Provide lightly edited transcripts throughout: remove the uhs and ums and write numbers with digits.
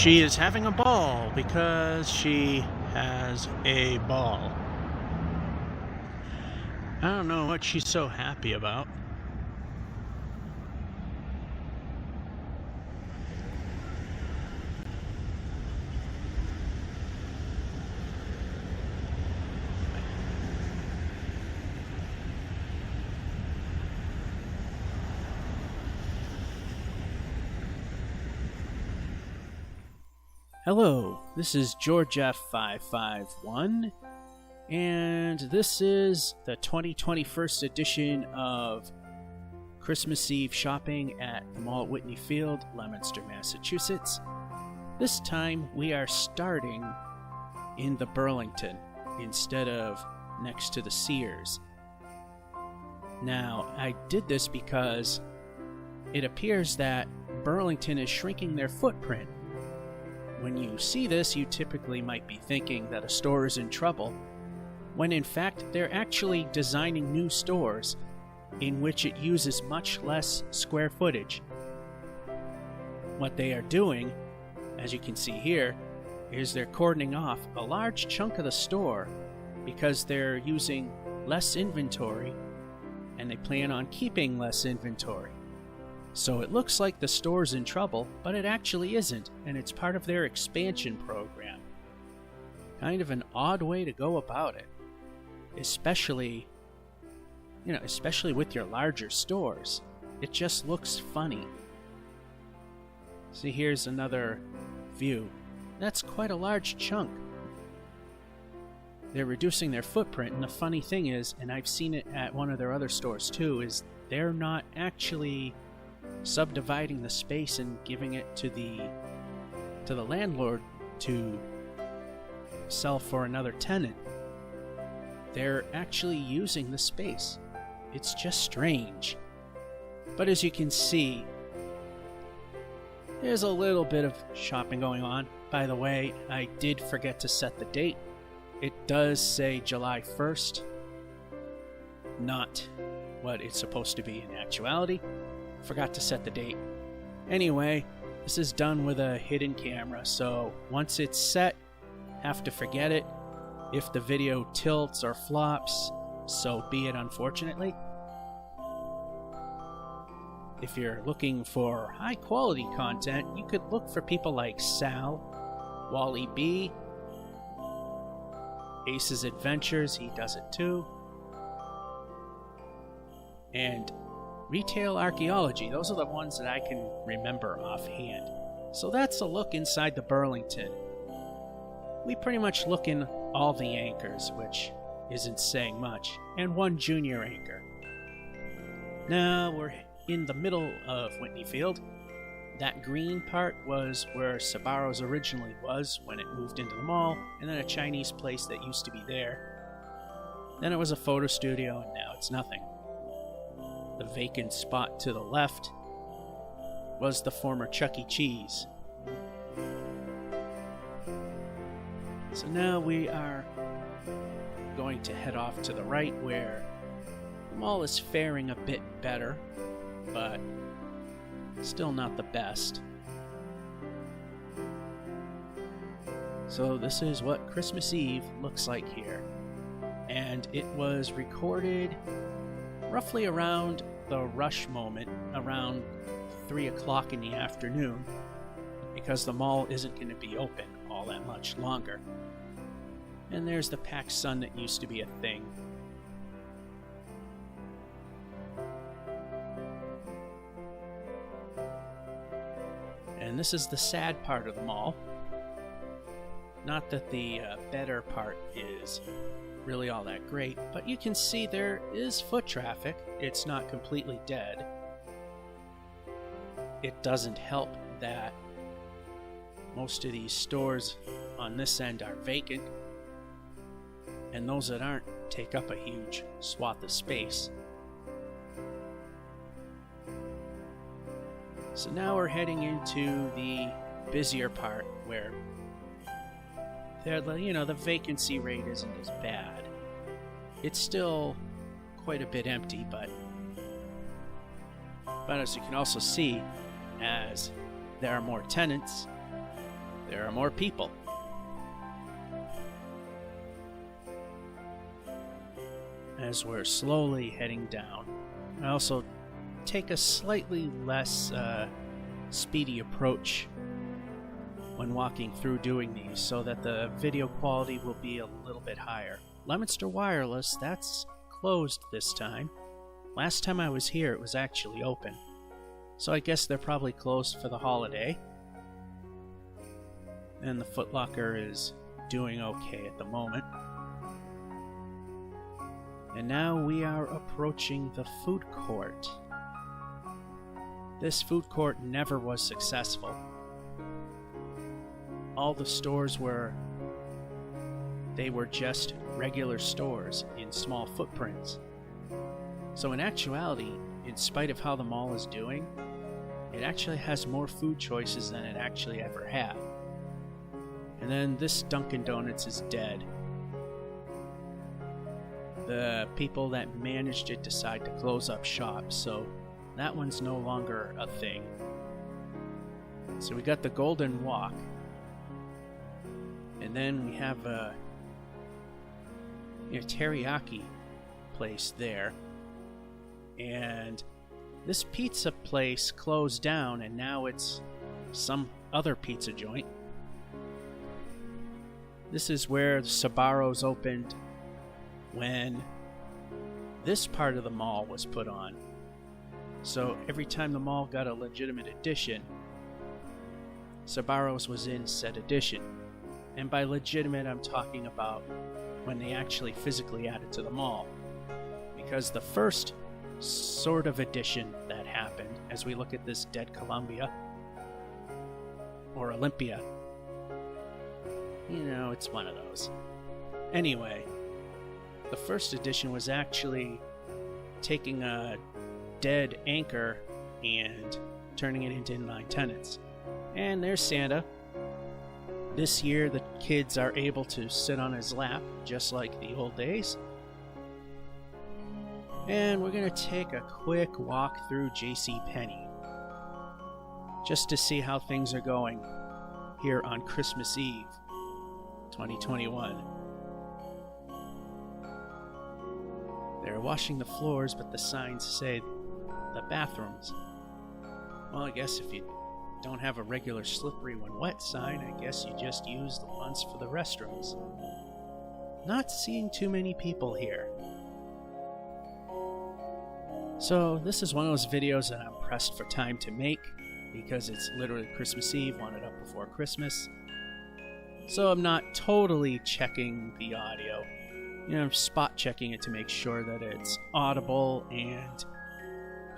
She is having a ball because she has a ball. I don't know what she's so happy about. Hello, this is George F551, and this is the 2021st edition of Christmas Eve shopping at the mall at Whitney Field, Leominster, Massachusetts. This time we are starting in the Burlington instead of next to the Sears. Now, I did this because it appears that Burlington is shrinking their footprint. When you see this, you typically might be thinking that a store is in trouble, when in fact they're actually designing new stores in which it uses much less square footage. What they are doing, as you can see here, is they're cordoning off a large chunk of the store because they're using less inventory and they plan on keeping less inventory. So it looks like the store's in trouble, but it actually isn't, and it's part of their expansion program. Kind of an odd way to go about it, especially with your larger stores. It just looks funny. See, here's another view. That's quite a large chunk. They're reducing their footprint, and the funny thing is, and I've seen it at one of their other stores too, is they're not actually subdividing the space and giving it to the landlord to sell for another tenant. They're actually using the space. It's just strange. But as you can see, there's a little bit of shopping going on. By the way, I did forget to set the date. It does say July 1st, not what it's supposed to be in actuality. Forgot to set the date. Anyway, this is done with a hidden camera, so once it's set, have to forget it. If the video tilts or flops, so be it, unfortunately. If you're looking for high quality content, you could look for people like Sal, Wally B, Ace's Adventures, he does it too, and Retail Archaeology. Those are the ones that I can remember offhand. So that's a look inside the Burlington. We pretty much look in all the anchors, which isn't saying much, and one junior anchor. Now we're in the middle of Whitney Field. That green part was where Sbarro's originally was when it moved into the mall, and then a Chinese place that used to be there. Then it was a photo studio, and now it's nothing. The vacant spot to the left was the former Chuck E. Cheese. So now we are going to head off to the right, where the mall is faring a bit better, but still not the best. So this is what Christmas Eve looks like here. And it was recorded roughly around the rush moment, around 3 o'clock in the afternoon, because the mall isn't going to be open all that much longer. And there's the packed sun that used to be a thing. And this is the sad part of the mall. Not that the better part is really all that great, but you can see there is foot traffic. It's not completely dead. It doesn't help that most of these stores on this end are vacant, and those that aren't take up a huge swath of space. So now we're heading into the busier part where the vacancy rate isn't as bad. It's still quite a bit empty, but as you can also see, as there are more tenants, there are more people. As we're slowly heading down, I also take a slightly less speedy approach when walking through doing these so that the video quality will be a little bit higher. Leominster Wireless, that's closed this time. Last time I was here, it was actually open. So I guess they're probably closed for the holiday. And the Foot Locker is doing okay at the moment. And now we are approaching the food court. This food court never was successful. All the stores were just regular stores in small footprints. So in actuality, in spite of how the mall is doing, it actually has more food choices than it actually ever had. And then this Dunkin Donuts is dead. The people that managed it decide to close up shop, so that one's no longer a thing. So we got the Golden Walk, and then we have a teriyaki place there, and this pizza place closed down, and now it's some other pizza joint. This is where Sbarro's opened when this part of the mall was put on. So every time the mall got a legitimate addition, Sbarro's was in said addition. And by legitimate, I'm talking about when they actually physically added to the mall. Because the first sort of addition that happened, as we look at this dead Columbia, or Olympia, it's one of those. Anyway, the first edition was actually taking a dead Anchor and turning it into inline tenants. And there's Santa. This year the kids are able to sit on his lap, just like the old days. And we're going to take a quick walk through JCPenney, just to see how things are going here on Christmas Eve, 2021. They're washing the floors, but the signs say the bathrooms. Well, I guess if you don't have a regular slippery when wet sign, I guess you just use the ones for the restrooms. Not seeing too many people here. So this is one of those videos that I'm pressed for time to make because it's literally Christmas Eve, wanted up before Christmas. So I'm not totally checking the audio. I'm spot checking it to make sure that it's audible, and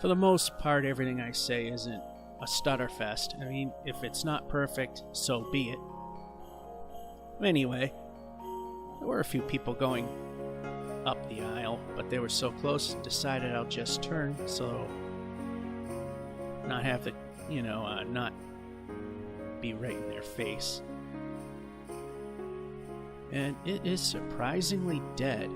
for the most part everything I say isn't a stutter fest. I mean, if it's not perfect, so be it. Anyway, there were a few people going up the aisle, but they were so close, decided I'll just turn so not have the, not be right in their face. And it is surprisingly dead.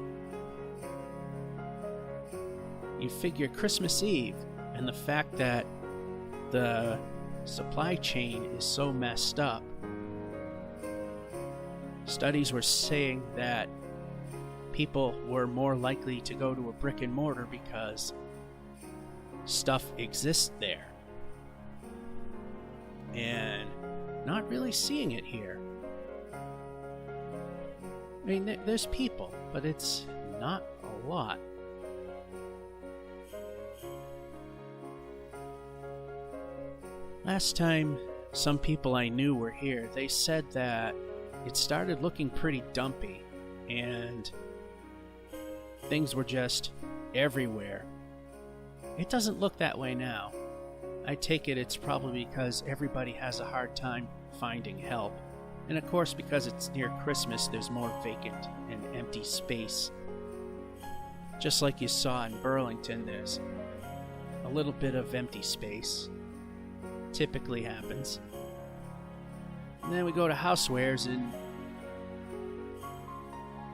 You figure Christmas Eve, and the fact that the supply chain is so messed up. Studies were saying that people were more likely to go to a brick and mortar because stuff exists there. And not really seeing it here. I mean, there's people, but it's not a lot. Last time some people I knew were here, they said that it started looking pretty dumpy and things were just everywhere. It doesn't look that way now. I take it it's probably because everybody has a hard time finding help. And of course, because it's near Christmas, there's more vacant and empty space. Just like you saw in Burlington, there's a little bit of empty space. Typically happens. And then we go to housewares, and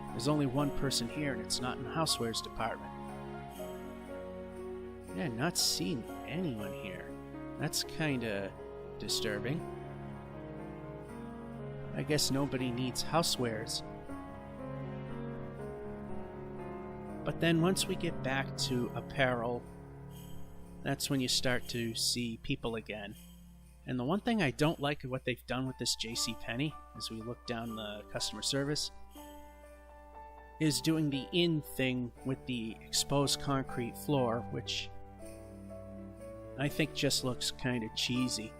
there's only one person here, and it's not in the housewares department. Yeah, not seeing anyone here. That's kinda disturbing. I guess nobody needs housewares. But then once we get back to apparel, that's when you start to see people again. And the one thing I don't like what they've done with this JCPenney, as we look down the customer service, is doing the in thing with the exposed concrete floor, which I think just looks kind of cheesy.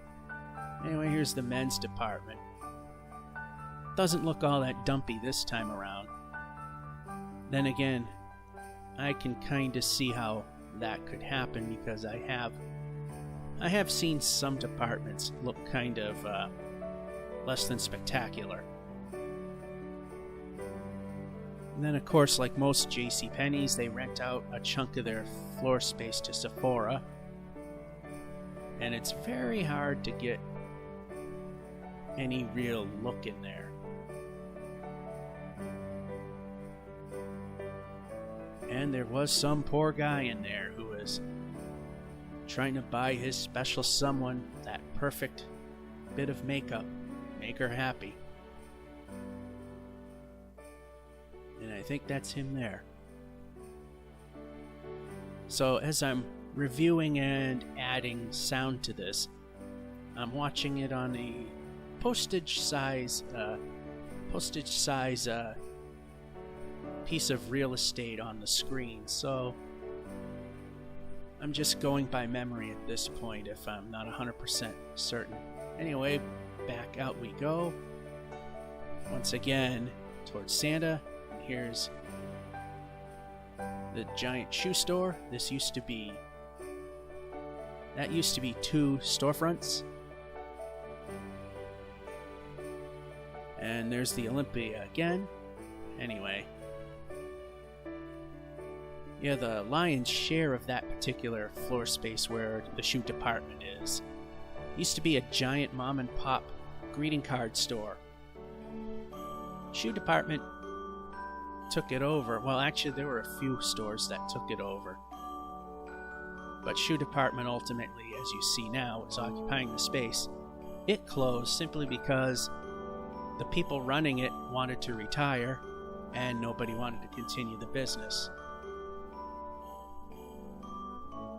Anyway, here's the men's department. Doesn't look all that dumpy this time around. Then again, I can kind of see how that could happen because I have seen some departments look kind of less than spectacular. And then, of course, like most JCPenney's, they rent out a chunk of their floor space to Sephora. And it's very hard to get any real look in there. And there was some poor guy in there who was trying to buy his special someone that perfect bit of makeup, make her happy. And I think that's him there. So as I'm reviewing and adding sound to this, I'm watching it on a postage size piece of real estate on the screen, so I'm just going by memory at this point if I'm not 100% certain. Anyway, back out we go once again towards Santa. Here's the giant shoe store. That used to be 2 storefronts. And there's the Olympia again. Anyway, yeah, the lion's share of that particular floor space where the shoe department is used to be a giant mom and pop greeting card store. Shoe department took it over. Well, actually, there were a few stores that took it over. But shoe department ultimately, as you see now, is occupying the space. It closed simply because the people running it wanted to retire and nobody wanted to continue the business.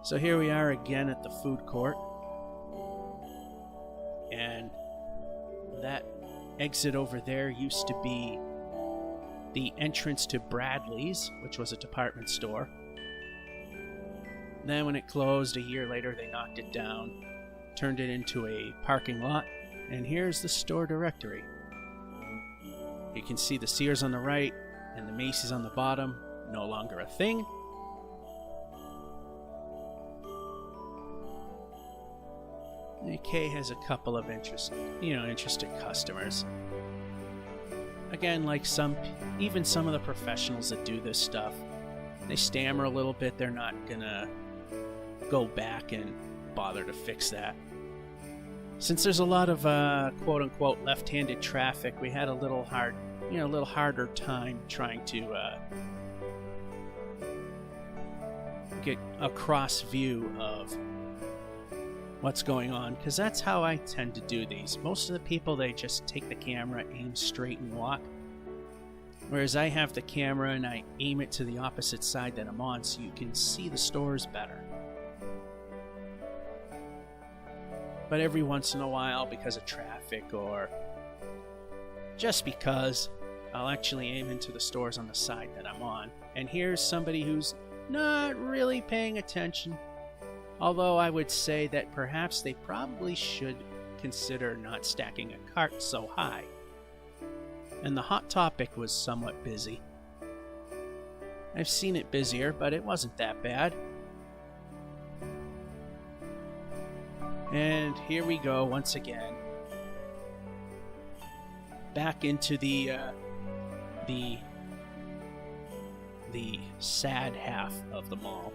So here we are again at the food court, and that exit over there used to be the entrance to Bradley's, which was a department store. Then when it closed a year later, they knocked it down, turned it into a parking lot, and here's the store directory. You can see the Sears on the right and the Macy's on the bottom, no longer a thing. Kay has a couple of interested customers. Again, like even some of the professionals that do this stuff, they stammer a little bit. They're not gonna go back and bother to fix that. Since there's a lot of quote-unquote left-handed traffic, we had a little harder time trying to get a cross view of what's going on, because that's how I tend to do these. Most of the people, they just take the camera, aim straight and walk, whereas I have the camera and I aim it to the opposite side that I'm on so you can see the stores better. But every once in a while, because of traffic or just because, I'll actually aim into the stores on the side that I'm on. And here's somebody who's not really paying attention. Although I would say that perhaps they probably should consider not stacking a cart so high. And the Hot Topic was somewhat busy. I've seen it busier, but it wasn't that bad. And here we go once again. Back into the sad half of the mall.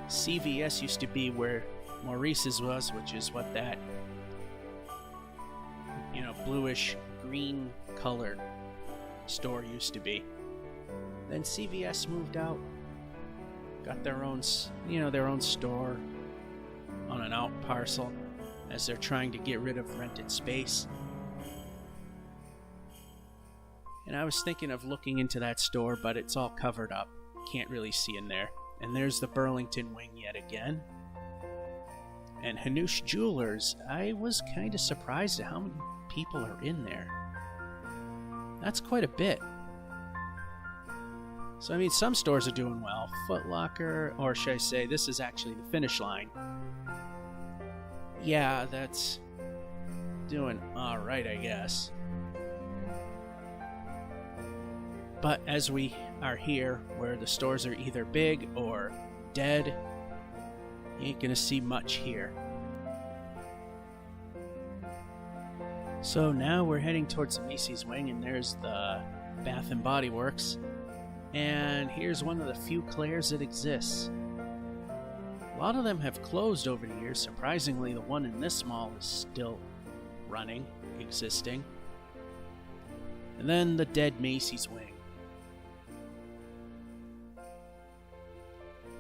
CVS used to be where Maurice's was, which is what that, bluish green colored store used to be. Then CVS moved out, got their own store on an out parcel, as they're trying to get rid of rented space. And I was thinking of looking into that store, but it's all covered up. Can't really see in there. And there's the Burlington wing yet again. And Hanush Jewelers, I was kind of surprised at how many people are in there. That's quite a bit. So, I mean, some stores are doing well. Foot Locker, or should I say, this is actually the Finish Line. Yeah, that's doing alright, I guess. But as we are here, where the stores are either big or dead, you ain't gonna see much here. So now we're heading towards the Macy's wing, and there's the Bath and Body Works. And here's one of the few Claire's that exists. A lot of them have closed over the years. Surprisingly, the one in this mall is still running, existing. And then the dead Macy's wing.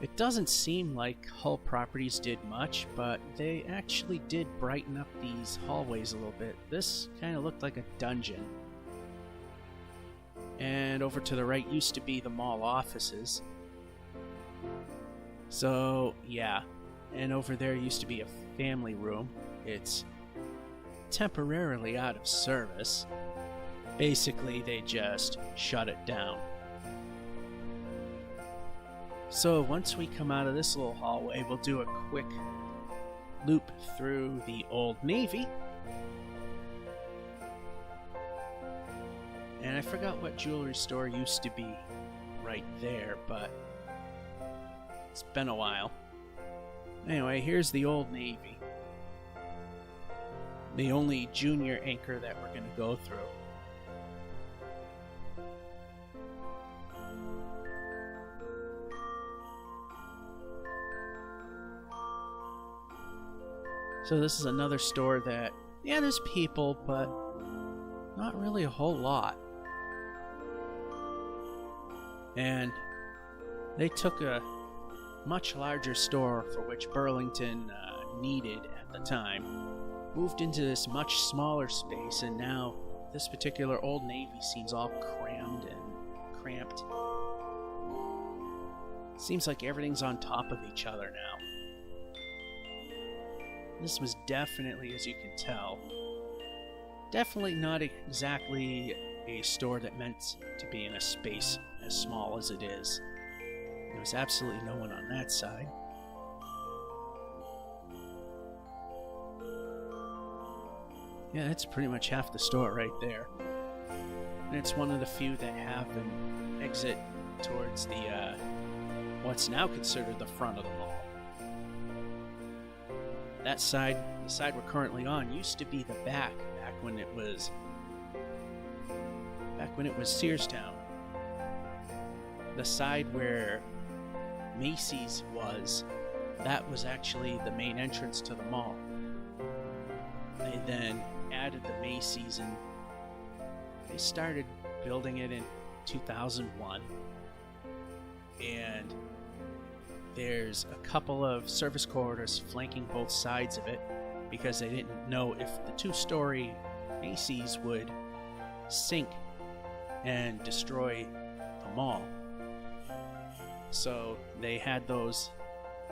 It doesn't seem like Hull Properties did much, but they actually did brighten up these hallways a little bit. This kind of looked like a dungeon. And over to the right used to be the mall offices. So, yeah. And over there used to be a family room. It's temporarily out of service. Basically, they just shut it down. So once we come out of this little hallway, we'll do a quick loop through the Old Navy. And I forgot what jewelry store used to be right there, but it's been a while. Anyway, here's the Old Navy. The only junior anchor that we're going to go through. So this is another store that, yeah, there's people, but not really a whole lot. And they took a much larger store for which Burlington needed at the time, moved into this much smaller space, and now this particular Old Navy seems all crammed and cramped. Seems like everything's on top of each other now. This was definitely, as you can tell, definitely not exactly a store that meant to be in a space as small as it is. There was absolutely no one on that side. Yeah, that's pretty much half the store right there. And it's one of the few that have an exit towards the, what's now considered the front of the mall. That side, the side we're currently on, used to be the back when it was Searstown. The side where Macy's was, that was actually the main entrance to the mall. They then added the Macy's, and they started building it in 2001. And there's a couple of service corridors flanking both sides of it because they didn't know if the two-story Macy's would sink and destroy the mall. So they had those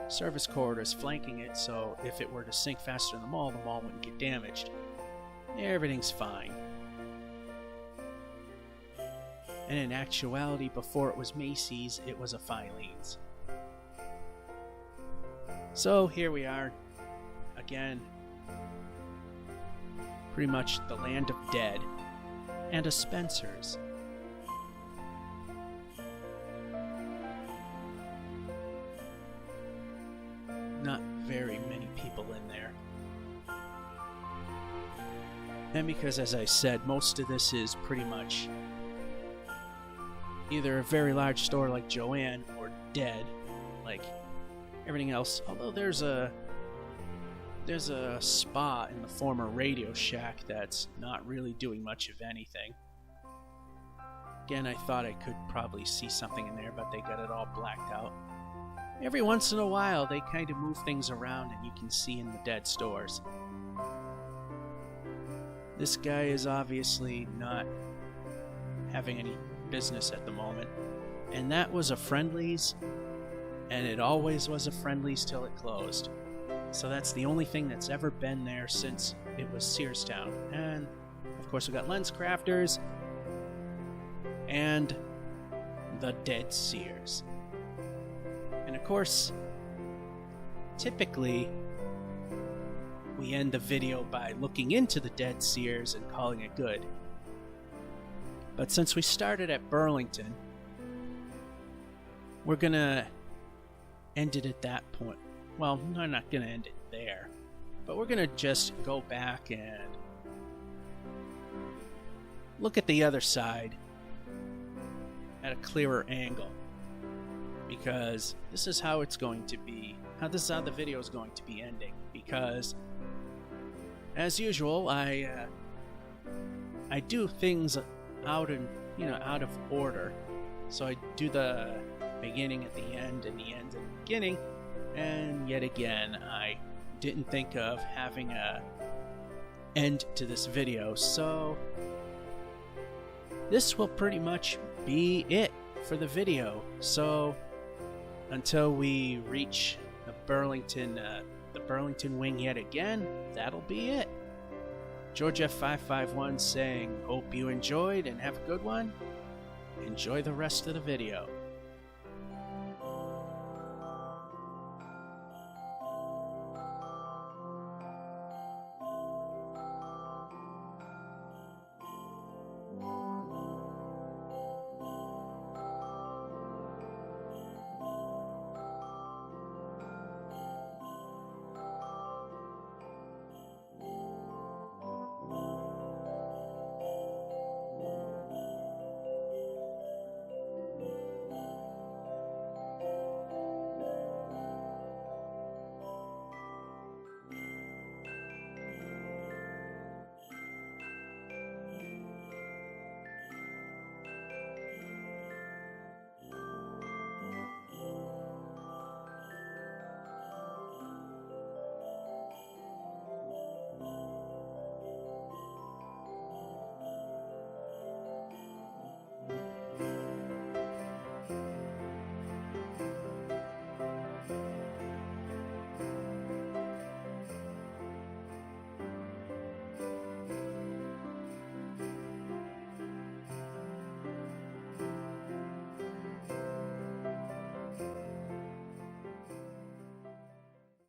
service corridors flanking it, so if it were to sink faster than the mall wouldn't get damaged. Everything's fine. And in actuality, before it was Macy's, it was a Filene's. So here we are, again, pretty much the land of dead, and a Spencer's. Not very many people in there. And because, as I said, most of this is pretty much either a very large store like Joann or dead, like everything else. Although there's a spa in the former Radio Shack that's not really doing much of anything. Again, I thought I could probably see something in there, but they got it all blacked out. Every once in a while, they kind of move things around and you can see in the dead stores. This guy is obviously not having any business at the moment. And that was a Friendly's, and it always was a Friendly's till it closed. So that's the only thing that's ever been there since it was Searstown. And of course we got Lens Crafters and the Dead Sears. And of course, typically we end the video by looking into the Dead Sears and calling it good. But since we started at Burlington, we're gonna end it at that point. Well, I'm not gonna end it there, but we're gonna just go back and look at the other side at a clearer angle, because this is how it's going to be. This is how the video is going to be ending. Because, as usual, I do things out of order. So I do the beginning at the end and the end at the beginning, and yet again I didn't think of having a end to this video, so this will pretty much be it for the video. So until we reach the Burlington wing yet again, that'll be it. George F551 saying, hope you enjoyed and have a good one. Enjoy the rest of the video.